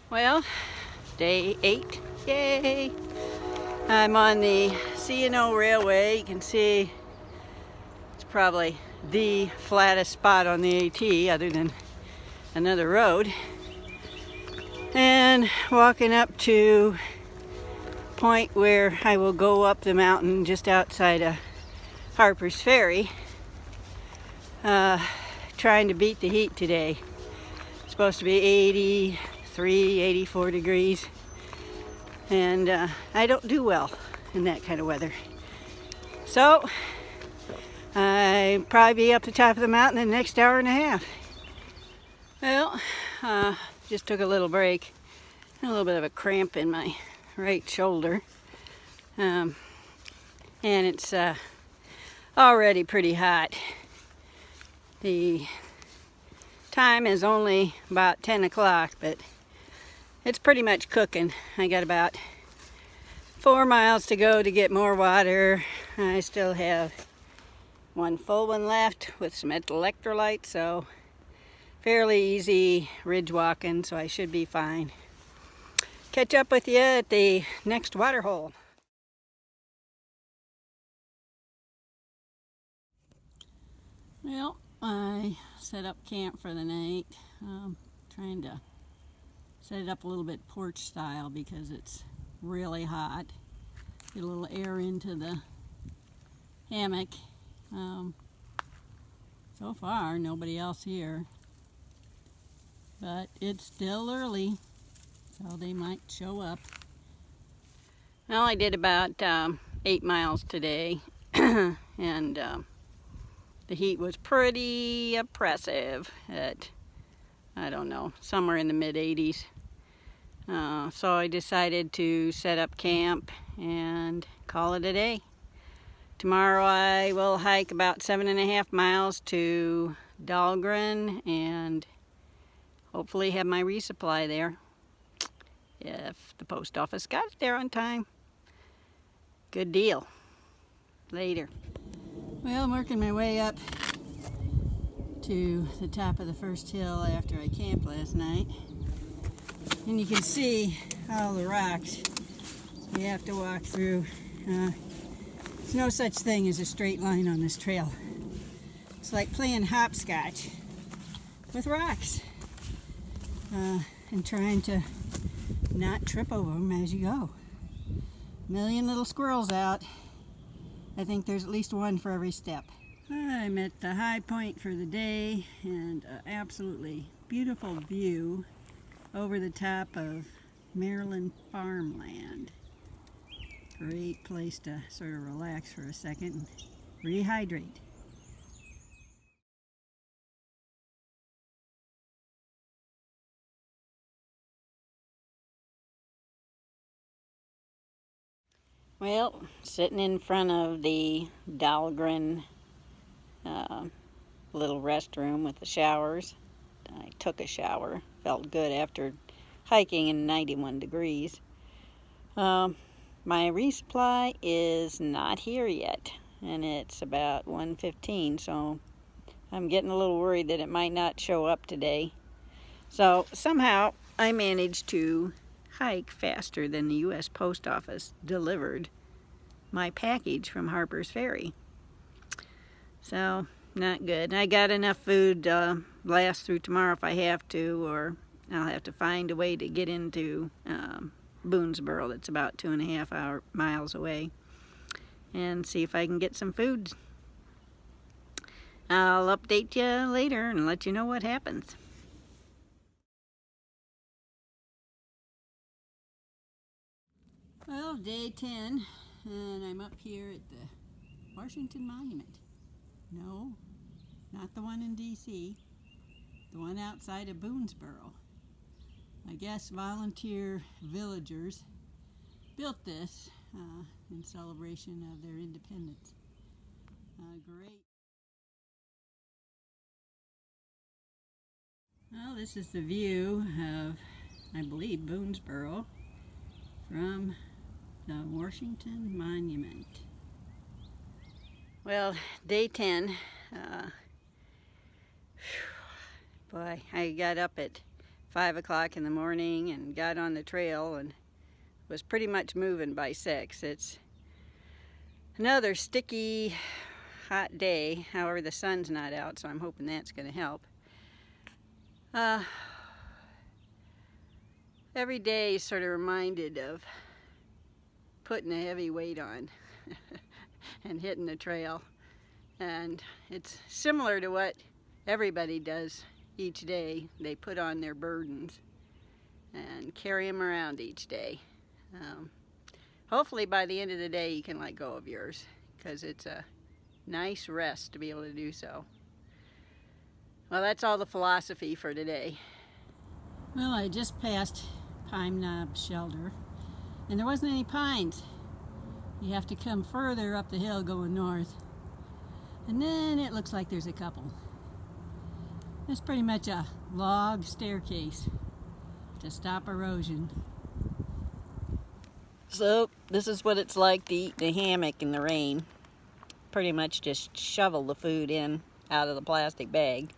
Well, day 8, yay! I'm on the C&O Railway. You can see it's probably the flattest spot on the AT other than another road. And walking up to a point where I will go up the mountain just outside of Harpers Ferry. Trying to beat the heat today. It's supposed to be 83, 84 degrees. And I don't do well in that kind of weather. So, I'll probably be up the top of the mountain in the next hour and a half. Well, just took a little break. A little bit of a cramp in my right shoulder. And it's already pretty hot. The time is only about 10 o'clock, but it's pretty much cooking. I got about 4 miles to go to get more water. I still have one full one left with some electrolytes, so fairly easy ridge walking, so I should be fine. Catch up with you at the next water hole. Well, I set up camp for the night. Trying to set it up a little bit porch style because it's really hot. Get a little air into the hammock. So far, nobody else here. But it's still early, so they might show up. Well, I did about 8 miles today, and the heat was pretty oppressive at, I don't know, somewhere in the mid-80s. So I decided to set up camp and call it a day. Tomorrow I will hike about 7.5 miles to Dahlgren and hopefully have my resupply there. If the post office got it there on time. Good deal. Later. Well, I'm working my way up to the top of the first hill after I camped last night. And you can see all the rocks you have to walk through. There's no such thing as a straight line on this trail. It's like playing hopscotch with rocks and trying to not trip over them as you go. A million little squirrels out. I think there's at least one for every step. I'm at the high point for the day and an absolutely beautiful view over the top of Maryland farmland. Great place to sort of relax for a second and rehydrate. Well, sitting in front of the Dahlgren little restroom with the showers. I took a shower. Felt good after hiking in 91 degrees. My resupply is not here yet, and it's about 1:15, so I'm getting a little worried that it might not show up today. So somehow I managed to hike faster than the U.S. Post Office delivered my package from Harpers Ferry. So, not good. I got enough food to last through tomorrow if I have to, or I'll have to find a way to get into Waynesboro, that's about 2.5 miles away, and see if I can get some food. I'll update you later and let you know what happens. Well, day 10, and I'm up here at the Washington Monument. No, not the one in D.C., the one outside of Waynesboro. I guess volunteer villagers built this in celebration of their independence. Great. Well, this is the view of, I believe, Waynesboro from the Washington Monument. Well, day 10. Boy, I got up at 5 o'clock in the morning and got on the trail and was pretty much moving by 6. It's another sticky, hot day. However, the sun's not out, so I'm hoping that's going to help. Every day is sort of reminded of putting a heavy weight on and hitting the trail. And it's similar to what everybody does each day. They put on their burdens and carry them around each day. Hopefully by the end of the day you can let go of yours, because it's a nice rest to be able to do so. Well, that's all the philosophy for today. Well, I just passed Pine Knob Shelter, and there wasn't any pines. You have to come further up the hill going north, and then it looks like there's a couple. It's pretty much a log staircase to stop erosion. So this is what it's like to eat in a hammock in the rain. Pretty much just shovel the food in out of the plastic bag.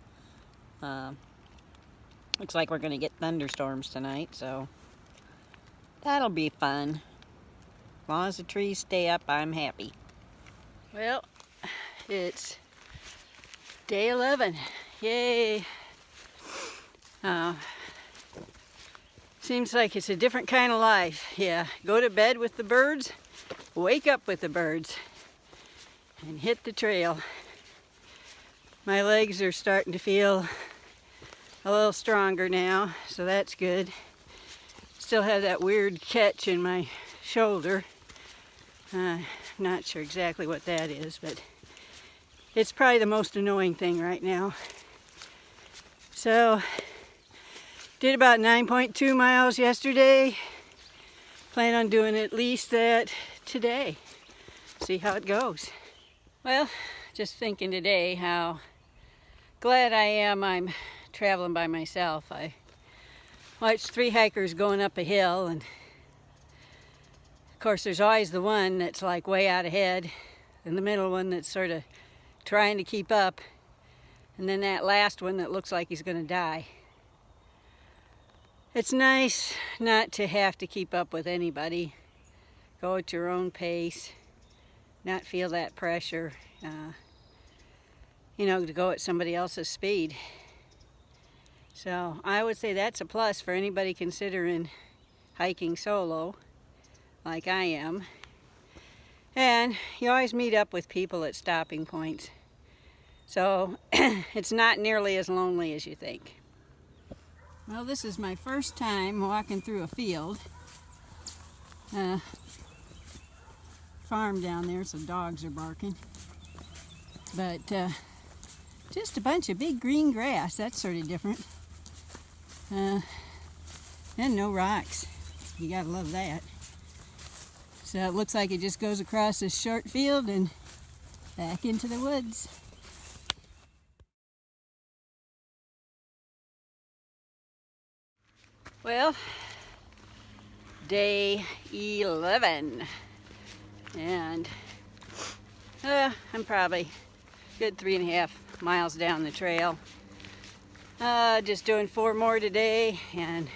Looks like we're going to get thunderstorms tonight, so that'll be fun. As long as the trees stay up, I'm happy. Well, it's day 11. Yay! Seems like it's a different kind of life. Yeah, go to bed with the birds, wake up with the birds, and hit the trail. My legs are starting to feel a little stronger now, so that's good. Still have that weird catch in my shoulder. Not sure exactly what that is, but it's probably the most annoying thing right now. So, did about 9.2 miles yesterday. Plan on doing at least that today. See how it goes. Well, just thinking today how glad I am I'm traveling by myself. I watched 3 hikers going up a hill, and of course there's always the one that's like way out ahead, and the middle one that's sort of trying to keep up, and then that last one that looks like he's going to die. It's nice not to have to keep up with anybody. Go at your own pace, not feel that pressure, to go at somebody else's speed. So I would say that's a plus for anybody considering hiking solo, like I am. And you always meet up with people at stopping points. So it's not nearly as lonely as you think. Well, this is my first time walking through a field. Farm down there, so dogs are barking. But just a bunch of big green grass. That's sort of different. And no rocks. You gotta love that. So it looks like it just goes across this short field and back into the woods. Well, day 11, and I'm probably a good 3.5 miles down the trail. Just doing 4 more today and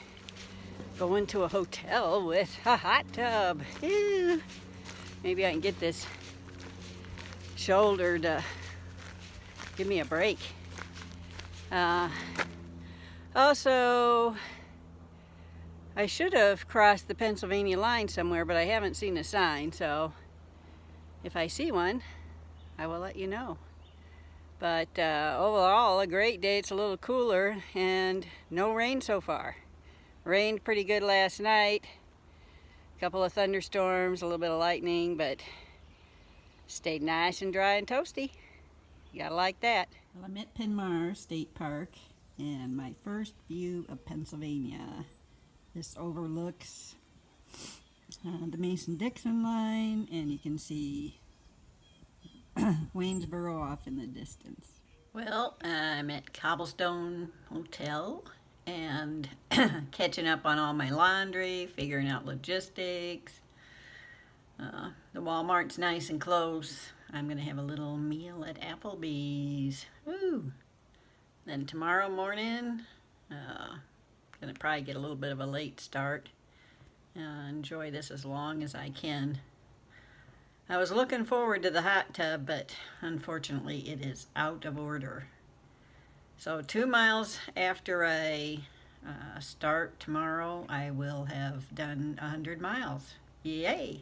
going to a hotel with a hot tub. Ew. Maybe I can get this shoulder to give me a break. Also, I should have crossed the Pennsylvania line somewhere, but I haven't seen a sign, so if I see one, I will let you know. But overall, a great day. It's a little cooler and no rain so far. Rained pretty good last night. A couple of thunderstorms, a little bit of lightning, but stayed nice and dry and toasty. You gotta like that. Well, I'm at Penmar State Park, and my first view of Pennsylvania. This overlooks the Mason-Dixon line, and you can see Waynesboro off in the distance. Well, I'm at Cobblestone Hotel and catching up on all my laundry, figuring out logistics. The Walmart's nice and close. I'm going to have a little meal at Applebee's. Woo! Then tomorrow morning, Gonna probably get a little bit of a late start. Enjoy this as long as I can. I was looking forward to the hot tub, but unfortunately it is out of order. So 2 miles after I start tomorrow, I will have done 100 miles. Yay!